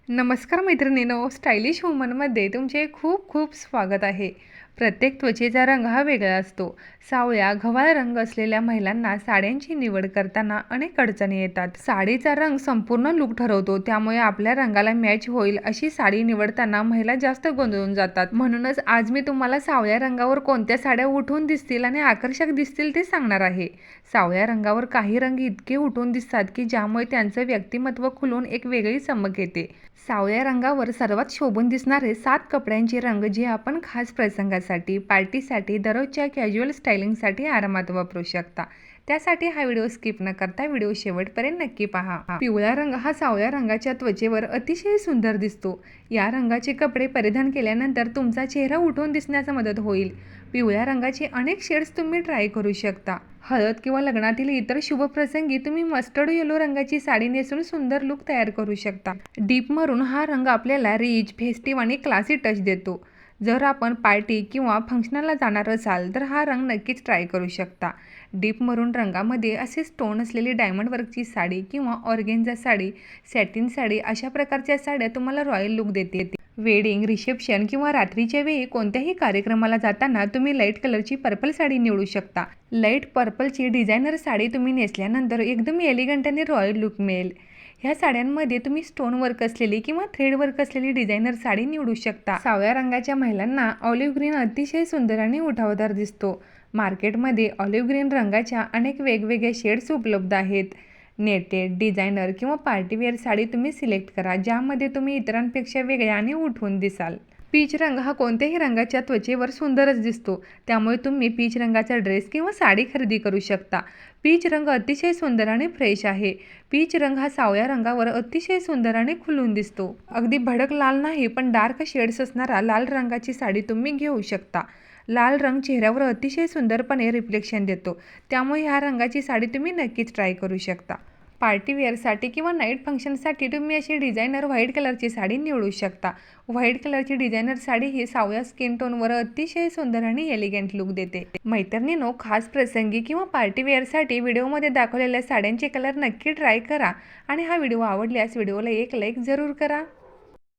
नमस्कार मैत्रिणींनो, स्टायलिश वुमनमध्ये तुमचे खूप खूप स्वागत आहे. प्रत्येक त्वचेचा रंग हा वेगळा असतो. सावळ्या, गव्हाळ रंग असलेल्या महिलांना साड्यांची निवड करताना अनेक अडचणी येतात. साडीचा रंग संपूर्ण लूक ठरवतो, त्यामुळे आपल्या रंगाला मॅच होईल अशी साडी निवडताना महिला जास्त गोंधळून जातात. म्हणूनच आज मी तुम्हाला सावळ्या रंगावर कोणत्या साड्या उठून दिसतील आणि आकर्षक दिसतील ते सांगणार आहे. सावळ्या रंगावर काही रंग इतके उठून दिसतात की ज्यामुळे त्यांचं व्यक्तिमत्व खुलून एक वेगळी चमक येते. सावळ्या रंगावर सर्वात शोभून दिसणारे 7 कपड्यांचे रंग जे आपण खास प्रसंगासाठी, पार्टीसाठी, दररोजच्या कॅज्युअल स्टायलिंगसाठी आरामात वापरू शकता. त्यासाठी हा व्हिडिओ स्किप न करता व्हिडिओ शेवटपर्यंत नक्की पहा. पिवळा रंग हा सावळ्या रंगाच्या त्वचेवर अतिशय सुंदर दिसतो. या रंगाचे कपडे परिधान केल्यानंतर तुमचा चेहरा उठून दिसण्यास मदत होईल. पिवळ्या रंगाचे अनेक शेड्स तुम्ही ट्राय करू शकता. हळद किंवा लग्नातील इतर शुभ प्रसंगी तुम्ही मस्टर्ड येलो रंगाची साडी नेसून सुंदर लुक तयार करू शकता. डीप मरून हा रंग आपल्याला रिच, फेस्टिव्ह आणि क्लासी टच देतो. जर आपण पार्टी किंवा फंक्शनला जाणार असाल तर हा रंग नक्कीच ट्राय करू शकता. डीप मरून रंगामध्ये असे स्टोन असलेली डायमंड वर्कची साडी किंवा ऑर्गेन्झा साडी, सॅटिन साडी अशा प्रकारच्या साड्या तुम्हाला रॉयल लुक देते. वेडिंग, रिसेप्शन किंवा रात्रीच्या वेळी कोणत्याही कार्यक्रमाला जाताना तुम्ही लाईट कलरची पर्पल साडी निवडू शकता. लाईट पर्पलची डिझायनर साडी तुम्ही नेसल्यानंतर एकदम एलिगंट आणि रॉयल लुक मिळेल. ह्या साड्यांमध्ये तुम्ही स्टोन वर्क असलेली किंवा थ्रेड वर्क असलेली डिझायनर साडी निवडू शकता. सावळ्या रंगाच्या महिलांना ऑलिव्ह ग्रीन अतिशय सुंदर आणि उठावदार दिसतो. मार्केटमध्ये ऑलिव्ह ग्रीन रंगाच्या अनेक वेगवेगळ्या शेड्स उपलब्ध आहेत. नेटेड, डिझायनर किंवा पार्टीवेअर साडी तुम्ही सिलेक्ट करा, ज्यामध्ये तुम्ही इतरांपेक्षा वेगळ्या आणि उठून दिसाल. पीच रंग हा कोणत्याही रंगाच्या त्वचेवर सुंदरच दिसतो, त्यामुळे तुम्ही पीच रंगाचा ड्रेस किंवा साडी खरेदी करू शकता. पीच रंग अतिशय सुंदर आणि फ्रेश आहे. पीच रंग हा सावळ्या रंगावर अतिशय सुंदर आणि खुलून दिसतो. अगदी भडक लाल नाही, पण डार्क शेड्स असणारा लाल रंगाची साडी तुम्ही घेऊ शकता. लाल रंग चेहऱ्यावर अतिशय सुंदरपणे रिफ्लेक्शन देतो, त्यामुळे ह्या रंगाची साडी तुम्ही नक्कीच ट्राय करू शकता. पार्टीवेअरसाठी किंवा नाईट फंक्शनसाठी तुम्ही अशी डिझायनर व्हाईट कलरची साडी निवडू शकता. व्हाईट कलरची डिझायनर साडी ही सावळ्या स्किन टोनवर अतिशय सुंदर आणि एलिगंट लुक देते. मैत्रिणींनो, खास प्रसंगी किंवा पार्टीवेअरसाठी व्हिडिओमध्ये दाखवलेल्या साड्यांचे कलर नक्की ट्राय करा आणि हा व्हिडिओ आवडल्यास व्हिडिओला एक लाईक जरूर करा.